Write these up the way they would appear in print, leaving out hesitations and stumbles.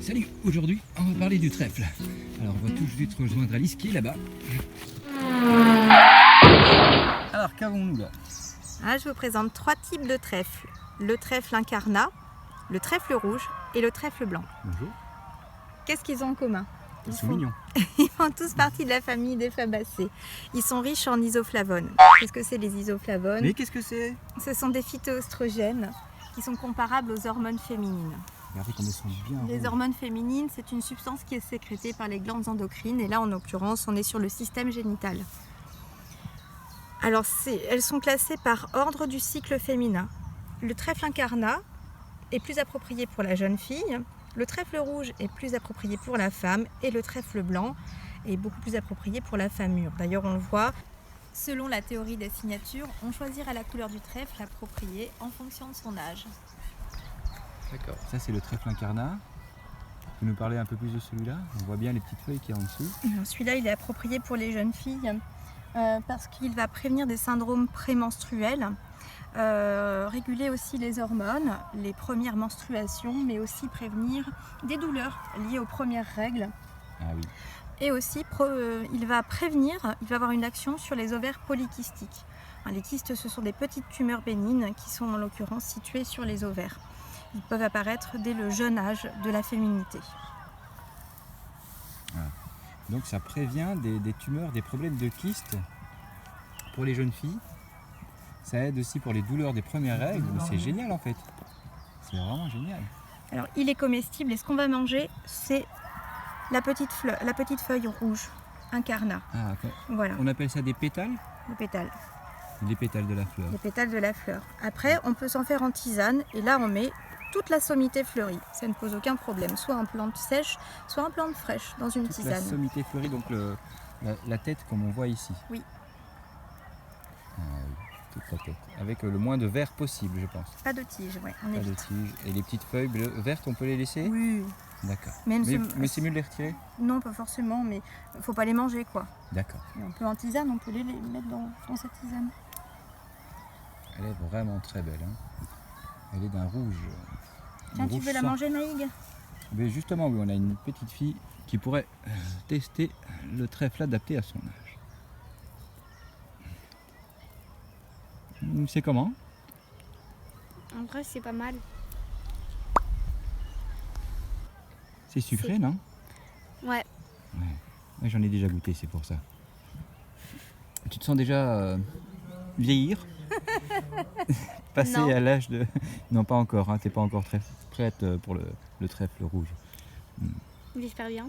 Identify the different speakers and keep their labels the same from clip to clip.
Speaker 1: Salut, aujourd'hui on va parler du trèfle. Alors on va tout de suite rejoindre Alice qui est là-bas. Alors qu'avons-nous là?
Speaker 2: Je vous présente 3 types de trèfle. Le trèfle incarnat, le trèfle rouge et le trèfle blanc.
Speaker 1: Bonjour.
Speaker 2: Qu'est-ce qu'ils ont en commun?
Speaker 1: Ils sont mignons.
Speaker 2: Ils font tous partie de la famille des fabacées. Ils sont riches en isoflavones. Qu'est-ce que c'est les isoflavones?
Speaker 1: Mais qu'est-ce que c'est?
Speaker 2: Ce sont des phytoœstrogènes qui sont comparables aux hormones féminines.
Speaker 1: Regardez comme elles sont bien
Speaker 2: Les
Speaker 1: rouges.
Speaker 2: hormones féminines, c'est une substance qui est sécrétée par les glandes endocrines et là en l'occurrence on est sur le système génital. Alors elles sont classées par ordre du cycle féminin. Le trèfle incarnat est plus approprié pour la jeune fille, le trèfle rouge est plus approprié pour la femme et le trèfle blanc est beaucoup plus approprié pour la femme mûre. D'ailleurs on le voit, selon la théorie des signatures, on choisira la couleur du trèfle appropriée en fonction de son âge.
Speaker 1: D'accord. Ça c'est le trèfle incarnat. Tu peux nous parler un peu plus de celui-là? On voit bien les petites feuilles qu'il y a en dessous.
Speaker 2: Celui-là il est approprié pour les jeunes filles parce qu'il va prévenir des syndromes prémenstruels. Réguler aussi les hormones, les premières menstruations, mais aussi prévenir des douleurs liées aux premières règles.
Speaker 1: Ah oui.
Speaker 2: Et aussi, il va avoir une action sur les ovaires polykystiques. Les kystes, ce sont des petites tumeurs bénignes qui sont en l'occurrence situées sur les ovaires. Ils peuvent apparaître dès le jeune âge de la féminité.
Speaker 1: Ah. Donc ça prévient des tumeurs, des problèmes de kystes pour les jeunes filles. Ça aide aussi pour les douleurs des premières règles. C'est génial en fait. C'est vraiment génial.
Speaker 2: Alors il est comestible et ce qu'on va manger c'est la petite feuille rouge, incarnat.
Speaker 1: Ah, okay.
Speaker 2: Voilà,
Speaker 1: On appelle ça des pétales?
Speaker 2: le pétale.
Speaker 1: Les pétales de la fleur.
Speaker 2: Les pétales de la fleur. Après on peut s'en faire en tisane et là on met toute la sommité fleurie. Ça ne pose aucun problème, soit en plante sèche, soit en plante fraîche dans une
Speaker 1: Toute
Speaker 2: tisane.
Speaker 1: la sommité fleurie, donc la tête comme on voit ici.
Speaker 2: Oui.
Speaker 1: Ah, oui. Toute la tête, avec le moins de verre possible, je pense.
Speaker 2: Pas de tige, oui, on
Speaker 1: Pas de
Speaker 2: évite.
Speaker 1: tige. Et les petites feuilles vertes, on peut les laisser?
Speaker 2: Oui.
Speaker 1: D'accord.
Speaker 2: Même
Speaker 1: Mais c'est mieux de les retirer?
Speaker 2: Non, pas forcément, mais faut pas les manger quoi.
Speaker 1: D'accord.
Speaker 2: Et on peut en tisane, on peut les mettre dans cette tisane.
Speaker 1: Elle est vraiment très belle. Hein. Elle est d'un rouge.
Speaker 2: Tiens, tu
Speaker 1: rouge
Speaker 2: veux la
Speaker 1: sang.
Speaker 2: manger, Naïg?
Speaker 1: Mais justement, oui, on a une petite fille qui pourrait tester le trèfle adapté à son âge. C'est comment?
Speaker 3: En vrai, c'est pas mal.
Speaker 1: C'est sucré, non?
Speaker 3: Ouais.
Speaker 1: Ouais, j'en ai déjà goûté, c'est pour ça. Tu te sens déjà vieillir? Passer
Speaker 3: Non.
Speaker 1: à l'âge de... Non, pas encore, hein, t'es pas encore très prête pour le trèfle rouge.
Speaker 3: J'espère bien.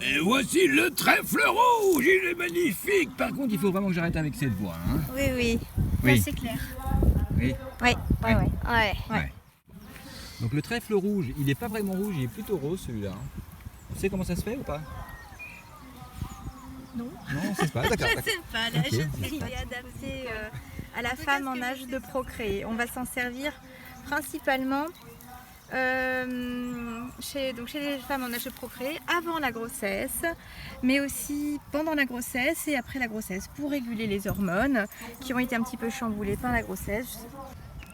Speaker 1: Et voici le trèfle rouge, il est magnifique. Par contre, il faut vraiment que j'arrête avec cette voix. Hein.
Speaker 2: Oui, oui.
Speaker 1: Oui.
Speaker 3: C'est clair.
Speaker 1: Oui.
Speaker 2: Oui, oui, oui.
Speaker 3: Ouais.
Speaker 1: Ouais. Donc le trèfle rouge, il n'est pas vraiment rouge, il est plutôt rose celui-là. Hein. Tu sais comment ça se fait ou pas?
Speaker 2: Non.
Speaker 1: Non, on ne sait pas, d'accord.
Speaker 2: Je ne sais pas, la
Speaker 1: Ok.
Speaker 2: jeune fille est adaptée à la femme en âge de procréer. On va s'en servir principalement chez les femmes en âge de procréer avant la grossesse, mais aussi pendant la grossesse et après la grossesse pour réguler les hormones qui ont été un petit peu chamboulées par la grossesse.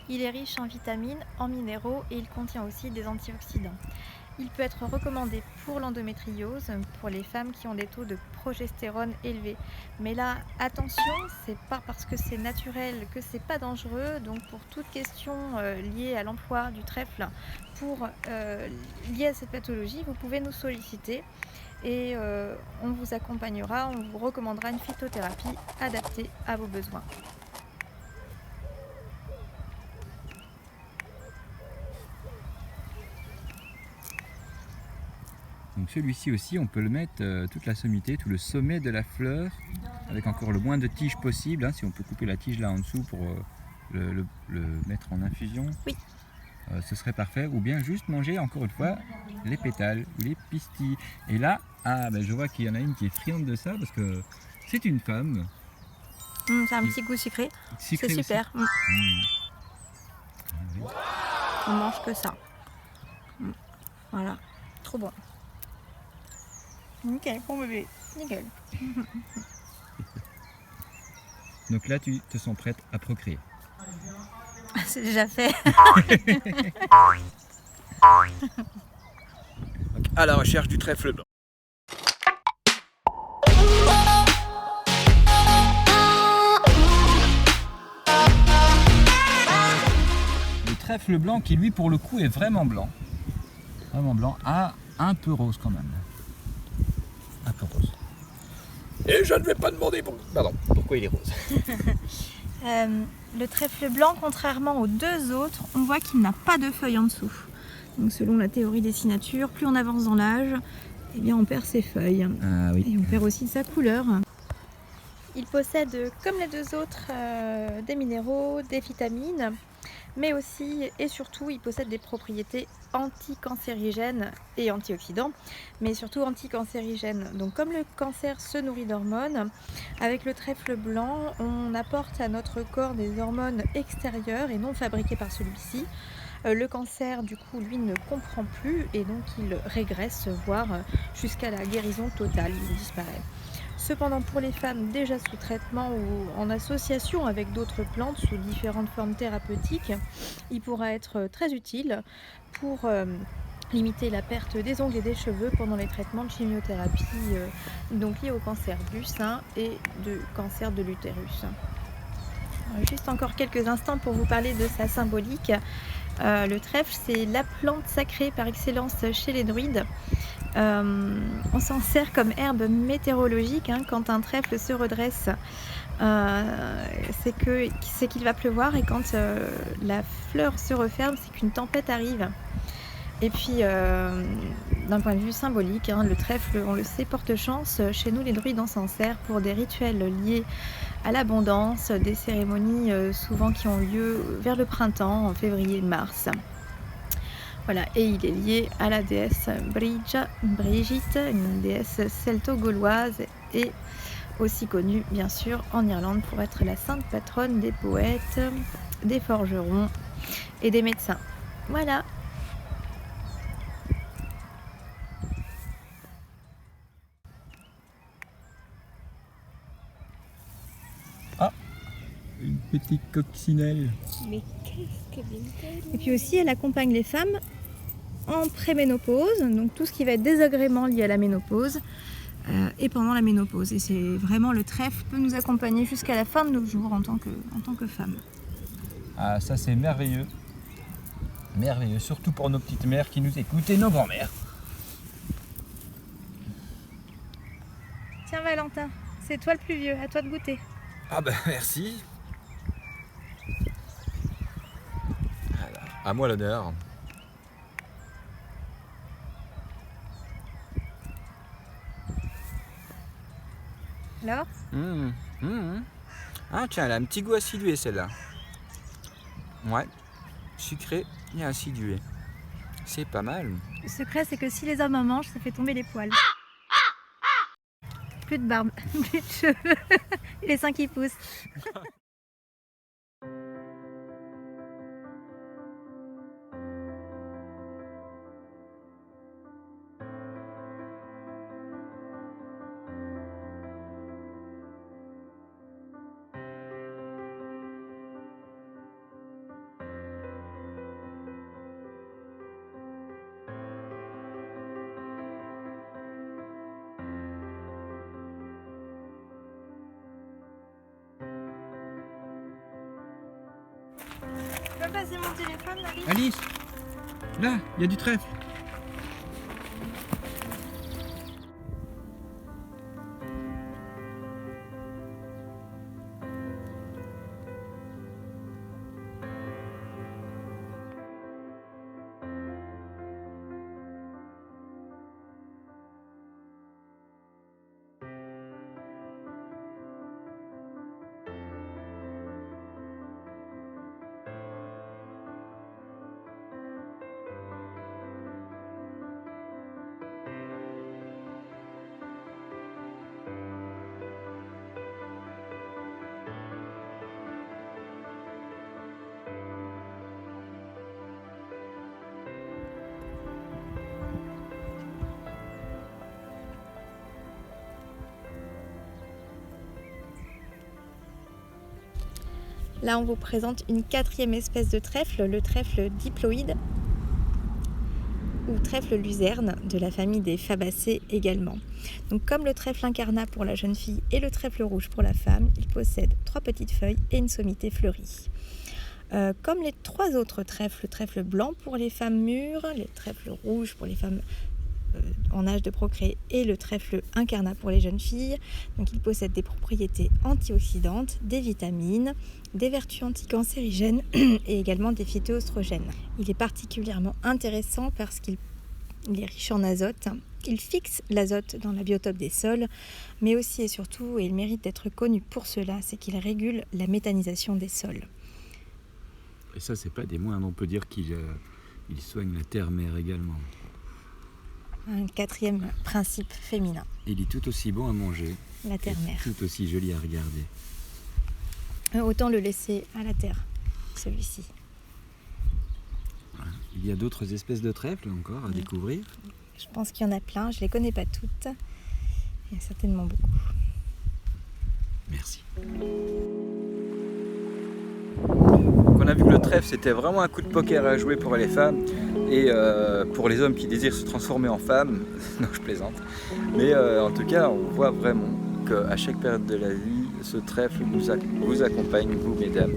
Speaker 2: Il est riche en vitamines, en minéraux et il contient aussi des antioxydants. Il peut être recommandé pour l'endométriose, pour les femmes qui ont des taux de progestérone élevés. Mais là, attention, c'est pas parce que c'est naturel que c'est pas dangereux. Donc pour toute question liée à l'emploi du trèfle liée à cette pathologie, vous pouvez nous solliciter et on vous accompagnera, on vous recommandera une phytothérapie adaptée à vos besoins.
Speaker 1: Donc celui-ci aussi, on peut le mettre toute la sommité, tout le sommet de la fleur, avec encore le moins de tiges possible. Hein, si on peut couper la tige là en dessous pour le mettre en infusion,
Speaker 2: Oui.
Speaker 1: Ce serait parfait. Ou bien juste manger encore une fois les pétales ou les pistilles. Et là, je vois qu'il y en a une qui est friande de ça parce que c'est une femme.
Speaker 2: C'est un petit goût sucré,
Speaker 1: Sucrée
Speaker 2: c'est
Speaker 1: aussi.
Speaker 2: super.
Speaker 1: Mmh. Ah oui.
Speaker 2: On mange que ça. Voilà, trop bon. Nickel, bon bébé, nickel.
Speaker 1: Donc là, tu te sens prête à procréer.
Speaker 2: C'est déjà fait.
Speaker 1: À la recherche du trèfle blanc. Le trèfle blanc qui lui pour le coup est vraiment blanc. Vraiment blanc, un peu rose quand même. Un peu rose. Et je ne vais pas demander pourquoi il est rose.
Speaker 2: Le trèfle blanc, contrairement aux deux autres, on voit qu'il n'a pas de feuilles en dessous. Donc selon la théorie des signatures, plus on avance dans l'âge, eh bien on perd ses feuilles.
Speaker 1: Ah oui.
Speaker 2: Et on perd aussi sa couleur. Il possède, comme les deux autres, des minéraux, des vitamines, mais aussi et surtout il possède des propriétés anticancérigènes et antioxydants, mais surtout anticancérigènes. Donc comme le cancer se nourrit d'hormones, avec le trèfle blanc, on apporte à notre corps des hormones extérieures et non fabriquées par celui-ci. Le cancer, du coup, lui ne comprend plus et donc il régresse, voire jusqu'à la guérison totale, il disparaît. Cependant, pour les femmes déjà sous traitement ou en association avec d'autres plantes sous différentes formes thérapeutiques, il pourra être très utile pour limiter la perte des ongles et des cheveux pendant les traitements de chimiothérapie donc liés au cancer du sein et du cancer de l'utérus. Juste encore quelques instants pour vous parler de sa symbolique. Le trèfle, c'est la plante sacrée par excellence chez les druides. On s'en sert comme herbe météorologique quand un trèfle se redresse. C'est qu'il va pleuvoir et quand la fleur se referme, c'est qu'une tempête arrive. Et puis, d'un point de vue symbolique, le trèfle, on le sait, porte chance. Chez nous, les druides, on s'en sert pour des rituels liés à l'abondance, des cérémonies souvent qui ont lieu vers le printemps, en février-mars. Voilà, et il est lié à la déesse Brigitte, une déesse celto-gauloise et aussi connue bien sûr en Irlande pour être la sainte patronne des poètes, des forgerons et des médecins. Voilà.
Speaker 1: Une petite coccinelle.
Speaker 3: Mais qu'est-ce que
Speaker 2: Et puis aussi, elle accompagne les femmes en préménopause, donc tout ce qui va être désagrément lié à la ménopause et pendant la ménopause. Et c'est vraiment le trèfle peut nous accompagner jusqu'à la fin de nos jours en tant que femme.
Speaker 1: Ah, ça c'est merveilleux. Merveilleux, surtout pour nos petites mères qui nous écoutent et nos grands-mères.
Speaker 2: Tiens Valentin, c'est toi le plus vieux, à toi de goûter.
Speaker 1: Ah ben merci. Alors, à moi l'honneur.
Speaker 2: Alors ?
Speaker 1: Ah tiens, elle a un petit goût acidulé celle-là. Ouais, sucré et acidulé. C'est pas mal.
Speaker 2: Le secret, c'est que si les hommes en mangent, ça fait tomber les poils. Plus de barbe, plus de cheveux, et les seins qui poussent. Tu peux passer mon téléphone, Marie ?
Speaker 1: Alice, là, il y a du trèfle.
Speaker 2: Là, on vous présente une 4e espèce de trèfle, le trèfle diploïde ou trèfle luzerne de la famille des Fabacées également. Donc, comme le trèfle incarnat pour la jeune fille et le trèfle rouge pour la femme, il possède 3 petites feuilles et une sommité fleurie. Comme les 3 autres trèfles, le trèfle blanc pour les femmes mûres, le trèfle rouge pour les femmes en âge de procréer et le trèfle incarnat pour les jeunes filles. Donc, il possède des propriétés antioxydantes, des vitamines, des vertus anticancérigènes et également des phytoœstrogènes. Il est particulièrement intéressant parce qu'il est riche en azote. Il fixe l'azote dans la biotope des sols, mais aussi et surtout, et il mérite d'être connu pour cela, c'est qu'il régule la méthanisation des sols.
Speaker 1: Et ça, c'est pas des moindres, on peut dire qu'il soigne la terre-mère également.
Speaker 2: Un 4e principe féminin.
Speaker 1: Il est tout aussi bon à manger.
Speaker 2: La terre-mère.
Speaker 1: Tout aussi joli à regarder.
Speaker 2: Autant le laisser à la terre, celui-ci.
Speaker 1: Il y a d'autres espèces de trèfles encore à découvrir.
Speaker 2: Je pense qu'il y en a plein, je ne les connais pas toutes. Il y a certainement beaucoup.
Speaker 1: Merci. Donc on a vu que le trèfle c'était vraiment un coup de poker à jouer pour les femmes et pour les hommes qui désirent se transformer en femmes. Non, je plaisante. Mais en tout cas, on voit vraiment qu'à chaque période de la vie, ce trèfle vous accompagne, vous mesdames,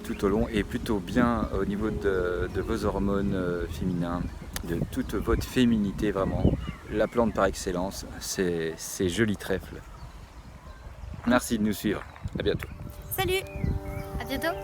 Speaker 1: tout au long et plutôt bien au niveau de vos hormones féminines, de toute votre féminité vraiment. La plante par excellence, c'est joli trèfle. Merci de nous suivre. À bientôt.
Speaker 2: Salut!
Speaker 3: À bientôt.